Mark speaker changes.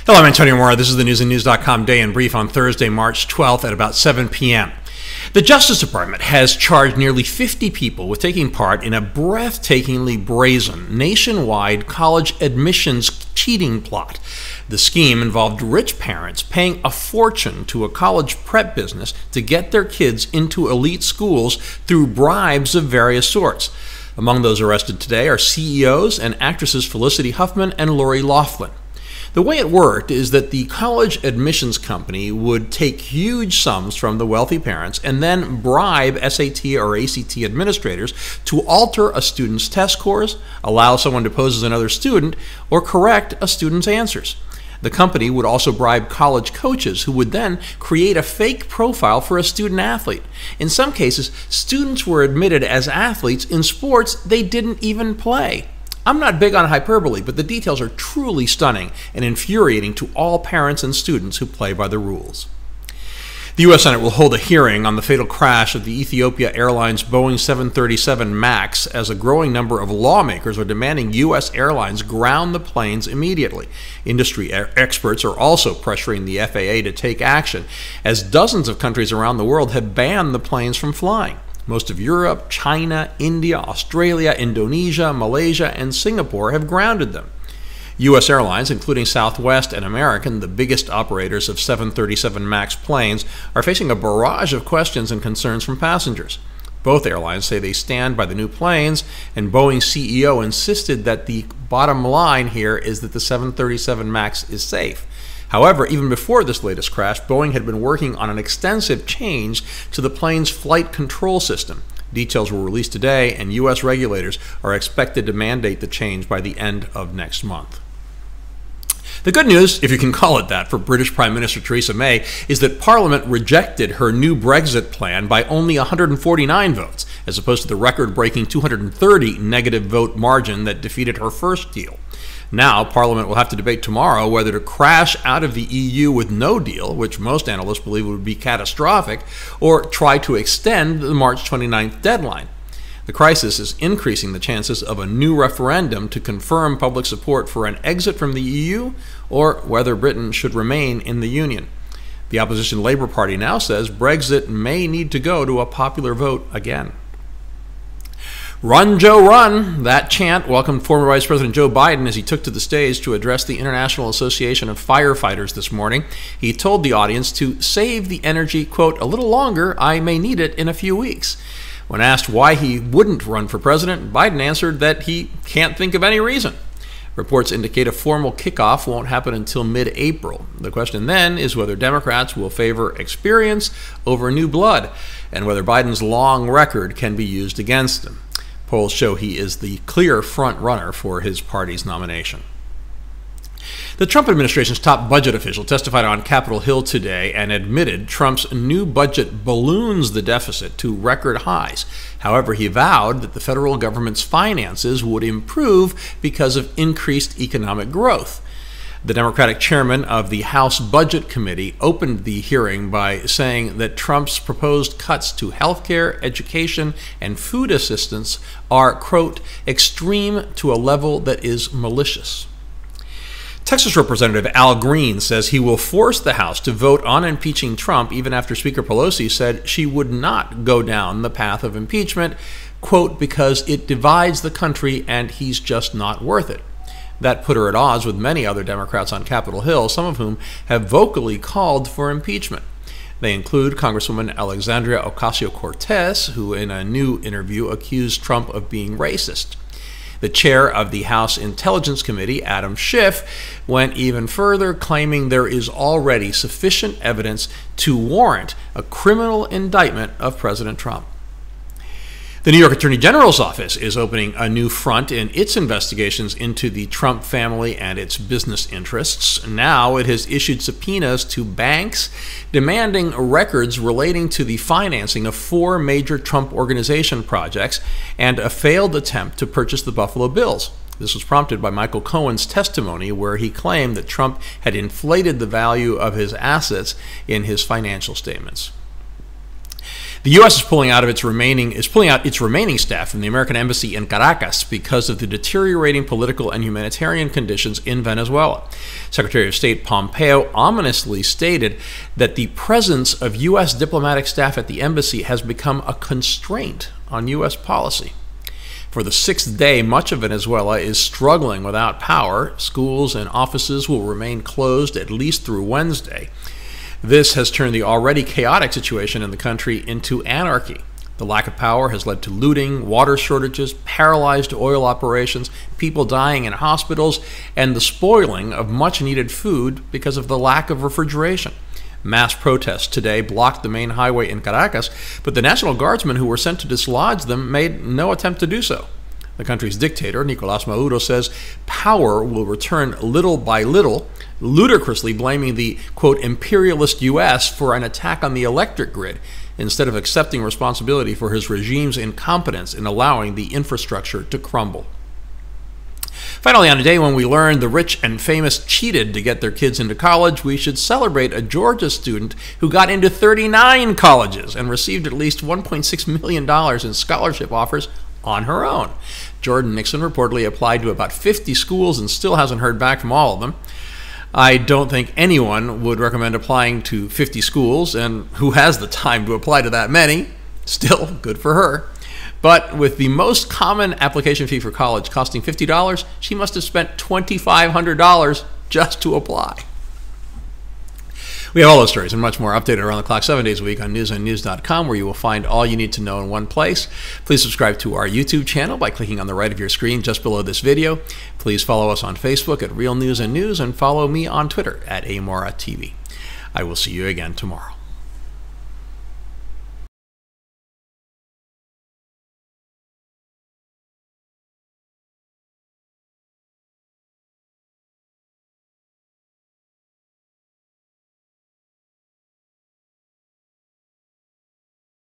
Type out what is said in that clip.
Speaker 1: Hello, I'm Antonio Mora. This is the newsandnews.com Day in Brief on Thursday, March 12th at about 7 p.m. The Justice Department has charged nearly 50 people with taking part in a breathtakingly brazen nationwide college admissions cheating plot. The scheme involved rich parents paying a fortune to a college prep business to get their kids into elite schools through bribes of various sorts. Among those arrested today are CEOs and actresses Felicity Huffman and Lori Loughlin. The way it worked is that the college admissions company would take huge sums from the wealthy parents and then bribe SAT or ACT administrators to alter a student's test scores, allow someone to pose as another student, or correct a student's answers. The company would also bribe college coaches who would then create a fake profile for a student athlete. In some cases, students were admitted as athletes in sports they didn't even play. I'm not big on hyperbole, but the details are truly stunning and infuriating to all parents and students who play by the rules. The U.S. Senate will hold a hearing on the fatal crash of the Ethiopia Airlines Boeing 737 MAX as a growing number of lawmakers are demanding U.S. airlines ground the planes immediately. Industry experts are also pressuring the FAA to take action, as dozens of countries around the world have banned the planes from flying. Most of Europe, China, India, Australia, Indonesia, Malaysia, and Singapore have grounded them. U.S. airlines, including Southwest and American, the biggest operators of 737 MAX planes, are facing a barrage of questions and concerns from passengers. Both airlines say they stand by the new planes, and Boeing's CEO insisted that the bottom line here is that the 737 MAX is safe. However, even before this latest crash, Boeing had been working on an extensive change to the plane's flight control system. Details were released today, and U.S. regulators are expected to mandate the change by the end of next month. The good news, if you can call it that, for British Prime Minister Theresa May is that Parliament rejected her new Brexit plan by only 149 votes, as opposed to the record-breaking 230 negative vote margin that defeated her first deal. Now, Parliament will have to debate tomorrow whether to crash out of the EU with no deal, which most analysts believe would be catastrophic, or try to extend the March 29th deadline. The crisis is increasing the chances of a new referendum to confirm public support for an exit from the EU or whether Britain should remain in the Union. The opposition Labour Party now says Brexit may need to go to a popular vote again. Run, Joe, run! That chant welcomed former Vice President Joe Biden as he took to the stage to address the International Association of Firefighters this morning. He told the audience to save the energy, quote, a little longer, I may need it in a few weeks. When asked why he wouldn't run for president, Biden answered that he can't think of any reason. Reports indicate a formal kickoff won't happen until mid-April. The question then is whether Democrats will favor experience over new blood, and whether Biden's long record can be used against him. Polls show he is the clear front runner for his party's nomination. The Trump administration's top budget official testified on Capitol Hill today and admitted Trump's new budget balloons the deficit to record highs. However, he vowed that the federal government's finances would improve because of increased economic growth. The Democratic chairman of the House Budget Committee opened the hearing by saying that Trump's proposed cuts to health care, education, and food assistance are, quote, extreme to a level that is malicious. Texas Representative Al Green says he will force the House to vote on impeaching Trump even after Speaker Pelosi said she would not go down the path of impeachment, quote, because it divides the country and he's just not worth it. That put her at odds with many other Democrats on Capitol Hill, some of whom have vocally called for impeachment. They include Congresswoman Alexandria Ocasio-Cortez, who in a new interview accused Trump of being racist. The chair of the House Intelligence Committee, Adam Schiff, went even further, claiming there is already sufficient evidence to warrant a criminal indictment of President Trump. The New York Attorney General's office is opening a new front in its investigations into the Trump family and its business interests. Now it has issued subpoenas to banks demanding records relating to the financing of 4 major Trump Organization projects and a failed attempt to purchase the Buffalo Bills. This was prompted by Michael Cohen's testimony, where he claimed that Trump had inflated the value of his assets in his financial statements. The U.S. is pulling out its remaining staff from the American embassy in Caracas because of the deteriorating political and humanitarian conditions in Venezuela. Secretary of State Pompeo ominously stated that the presence of U.S. diplomatic staff at the embassy has become a constraint on U.S. policy. For the sixth day, much of Venezuela is struggling without power. Schools and offices will remain closed at least through Wednesday. This has turned the already chaotic situation in the country into anarchy. The lack of power has led to looting, water shortages, paralyzed oil operations, people dying in hospitals, and the spoiling of much-needed food because of the lack of refrigeration. Mass protests today blocked the main highway in Caracas, but the National Guardsmen who were sent to dislodge them made no attempt to do so. The country's dictator, Nicolás Maduro, says power will return little by little, ludicrously blaming the, quote, imperialist U.S. for an attack on the electric grid, instead of accepting responsibility for his regime's incompetence in allowing the infrastructure to crumble. Finally, on a day when we learn the rich and famous cheated to get their kids into college, we should celebrate a Georgia student who got into 39 colleges and received at least $1.6 million in scholarship offers on her own. Jordan Nixon reportedly applied to about 50 schools and still hasn't heard back from all of them. I don't think anyone would recommend applying to 50 schools, and who has the time to apply to that many? Still, good for her. But with the most common application fee for college costing $50, she must have spent $2,500 just to apply. We have all those stories and much more updated around the clock 7 days a week on newsandnews.com, where you will find all you need to know in one place. Please subscribe to our YouTube channel by clicking on the right of your screen just below this video. Please follow us on Facebook at Real News and News, and follow me on Twitter at AMoraTV. I will see you again tomorrow.